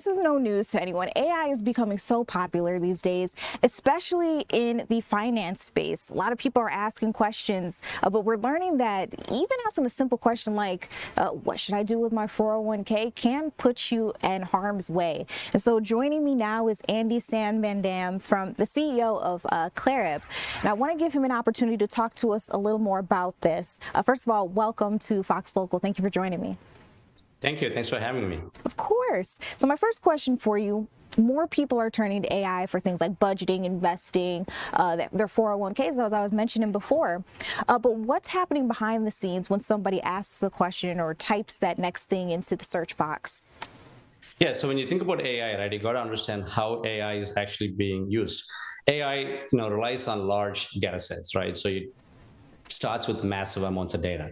This is no news to anyone. AI is becoming so popular these days, especially in the finance space. A lot of people are asking questions, but we're learning that even asking a simple question like, what should I do with my 401k can put you in harm's way. And so joining me now is Andy Sambandam, from the CEO of Clarip. And I want to give him an opportunity to talk to us a little more about this. First of all, welcome to Fox Local. Thank you for joining me. Thank you. Thanks for having me. Of course. So my first question for you, more people are turning to AI for things like budgeting, investing, their 401ks, as I was mentioning before. But what's happening behind the scenes when somebody asks a question or types that next thing into the search box? Yeah, so when you think about AI, right, you got to understand how AI is actually being used. AI, relies on large data sets, right? So it starts with massive amounts of data,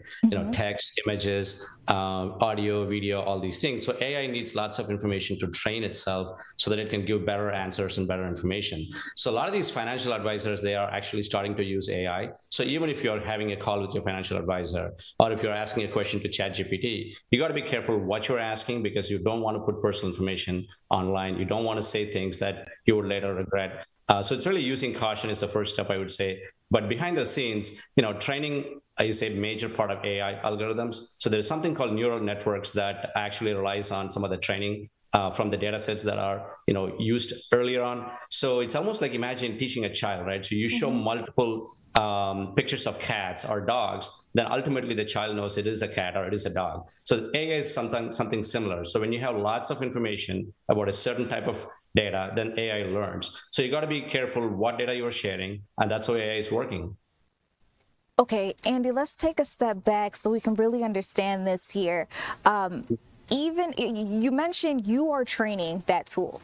text, images, audio, video, all these things. So AI needs lots of information to train itself so that it can give better answers and better information. So a lot of these financial advisors, they are actually starting to use AI. So even if you're having a call with your financial advisor, or if you're asking a question to ChatGPT, you got to be careful what you're asking, because you don't want to put personal information online. You don't want to say things that you would later regret. So it's really using caution is the first step, I would say. But behind the scenes, training is a major part of AI algorithms. So there's something called neural networks that actually relies on some of the training from the data sets that are used earlier on. So it's almost like, imagine teaching a child, right? So you show multiple pictures of cats or dogs, then ultimately the child knows it is a cat or it is a dog. So AI is something similar. So when you have lots of information about a certain type of data, then AI learns. So you got to be careful what data you're sharing, and that's how AI is working. Okay, Andy, let's take a step back so we can really understand this here. Even you mentioned you are training that tool.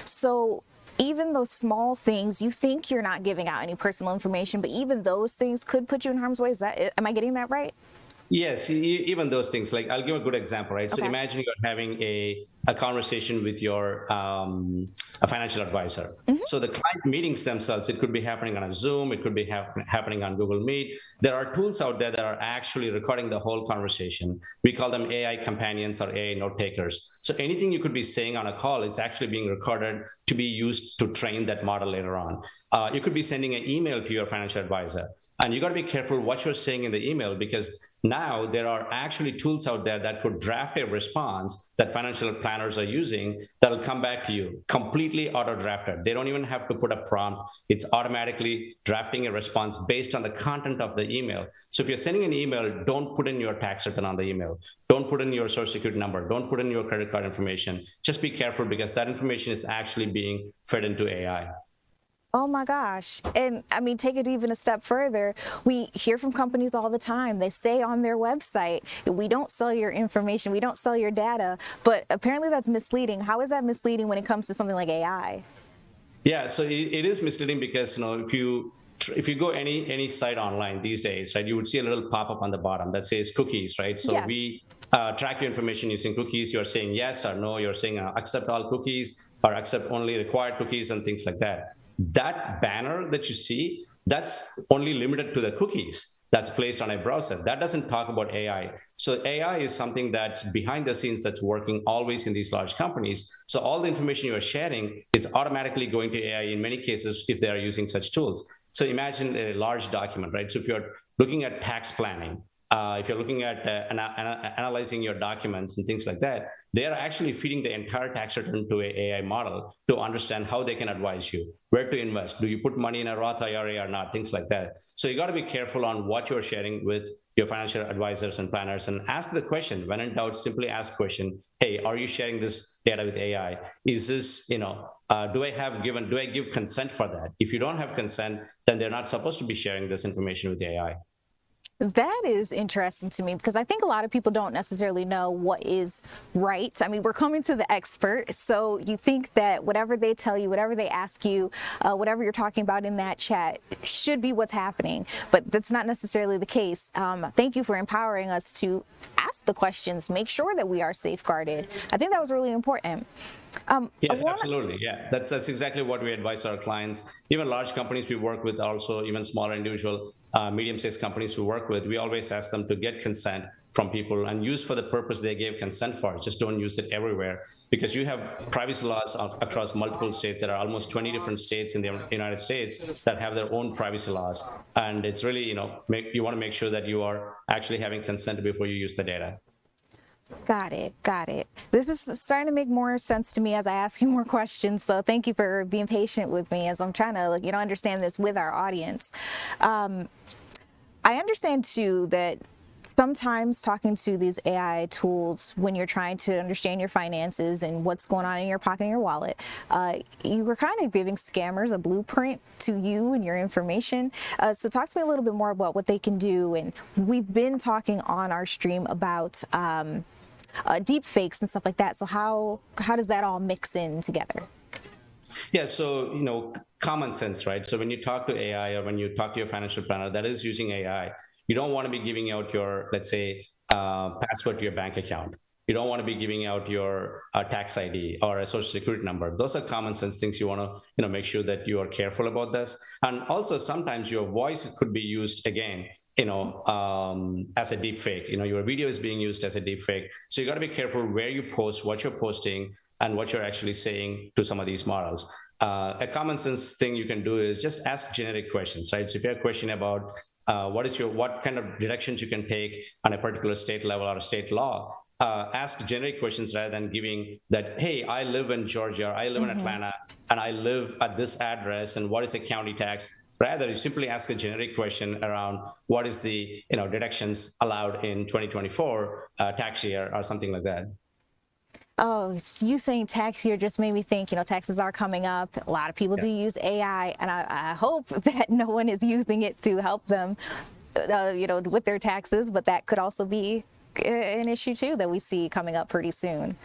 So even those small things, you think you're not giving out any personal information, but even those things could put you in harm's way. Am I getting that right? Yes, even those things. Like, I'll give a good example, right? Okay. So imagine you're having a conversation with your a financial advisor. So the client meetings themselves, it could be happening on a Zoom, it could be happening on Google Meet. There are tools out there that are actually recording the whole conversation. We call them AI companions or AI note takers. So anything you could be saying on a call is actually being recorded to be used to train that model later on. You could be sending an email to your financial advisor, and you got to be careful what you're saying in the email, because now there are actually tools out there that could draft a response that financial planners are using that'll come back to you completely auto-drafted. They don't even have to put a prompt. It's automatically drafting a response based on the content of the email. So if you're sending an email, don't put in your tax return on the email. Don't put in your social security number. Don't put in your credit card information. Just be careful, because that information is actually being fed into AI. Oh my gosh. And I mean, take it even a step further. We hear from companies all the time. They say on their website, we don't sell your information, we don't sell your data, but apparently that's misleading. How is that misleading when it comes to something like AI? Yeah, so it is misleading, because if you go any site online these days, right, you would see a little pop-up on the bottom that says cookies, right? So Yes. we track your information using cookies. You're saying yes or no. You're saying accept all cookies or accept only required cookies and things like that. That banner that you see, that's only limited to the cookies that's placed on a browser. That doesn't talk about AI. So AI is something that's behind the scenes, that's working always in these large companies. So all the information you are sharing is automatically going to AI in many cases if they are using such tools. So imagine a large document, right? So if you're looking at tax planning, if you're looking at analyzing your documents and things like that, they are actually feeding the entire tax return to an AI model to understand how they can advise you, where to invest. Do you put money in a Roth IRA or not? Things like that. So you got to be careful on what you're sharing with your financial advisors and planners, and ask the question. When in doubt, simply ask question, hey, are you sharing this data with AI? Is this, do I give consent for that? If you don't have consent, then they're not supposed to be sharing this information with AI. That is interesting to me, because I think a lot of people don't necessarily know what is right. I mean, we're coming to the expert, so you think that whatever they tell you, whatever they ask you, whatever you're talking about in that chat should be what's happening, but that's not necessarily the case. Thank you for empowering us to ask the questions, make sure that we are safeguarded. I think that was really important. Yes, absolutely. Yeah, that's exactly what we advise our clients. Even large companies we work with, also even smaller individual, medium-sized companies we work with, we always ask them to get consent from people and use for the purpose they gave consent for. Just don't use it everywhere, because you have privacy laws across multiple states. There are almost 20 different states in the United States that have their own privacy laws. And it's really, you want to make sure that you are actually having consent before you use the data. Got it. This is starting to make more sense to me as I ask you more questions. So thank you for being patient with me as I'm trying to, understand this with our audience. I understand too that sometimes talking to these AI tools when you're trying to understand your finances and what's going on in your pocket and your wallet, you were kind of giving scammers a blueprint to you and your information. So talk to me a little bit more about what they can do. And we've been talking on our stream about deep fakes and stuff like that. So how does that all mix in together? Yeah, so, common sense, right? So when you talk to AI or when you talk to your financial planner that is using AI, you don't want to be giving out your, let's say, password to your bank account. You don't want to be giving out your tax ID or a social security number. Those are common sense things you want to, make sure that you are careful about this. And also sometimes your voice could be used again, as a deep fake. Your video is being used as a deep fake. So you got to be careful where you post, what you're posting, and what you're actually saying to some of these models. A common sense thing you can do is just ask generic questions, right? So if you have a question about what kind of deductions you can take on a particular state level or a state law, ask generic questions rather than giving that, hey, I live in Georgia, or I live in Atlanta, and I live at this address, and what is the county tax? Rather, you simply ask a generic question around what is the deductions allowed in 2024 tax year or something like that. Oh, you saying tax year just made me think, taxes are coming up. A lot of people do use AI, and I hope that no one is using it to help them, with their taxes, but that could also be an issue too that we see coming up pretty soon.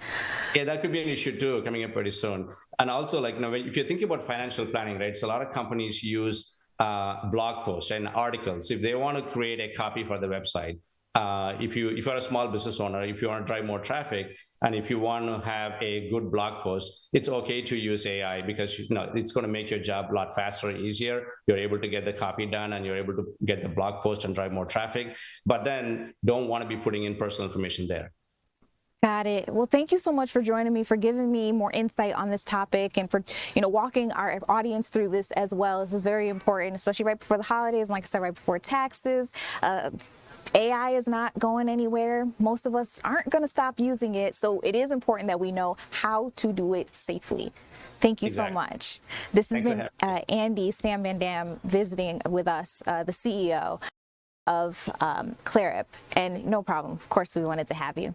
Yeah, that could be an issue too coming up pretty soon. And also, if you're thinking about financial planning, right? So a lot of companies use blog posts and articles if they want to create a copy for the website. If you're a small business owner, if you want to drive more traffic, and if you want to have a good blog post, it's okay to use AI because it's going to make your job a lot faster and easier. You're able to get the copy done, and you're able to get the blog post and drive more traffic. But then don't want to be putting in personal information there. Got it. Well, thank you so much for joining me, for giving me more insight on this topic, and for walking our audience through this as well. This is very important, especially right before the holidays. Like I said, right before taxes. AI is not going anywhere. Most of us aren't going to stop using it. So it is important that we know how to do it safely. Thank you so much. This has been Andy Sambandam visiting with us, the CEO of Clarip. And no problem. Of course, we wanted to have you.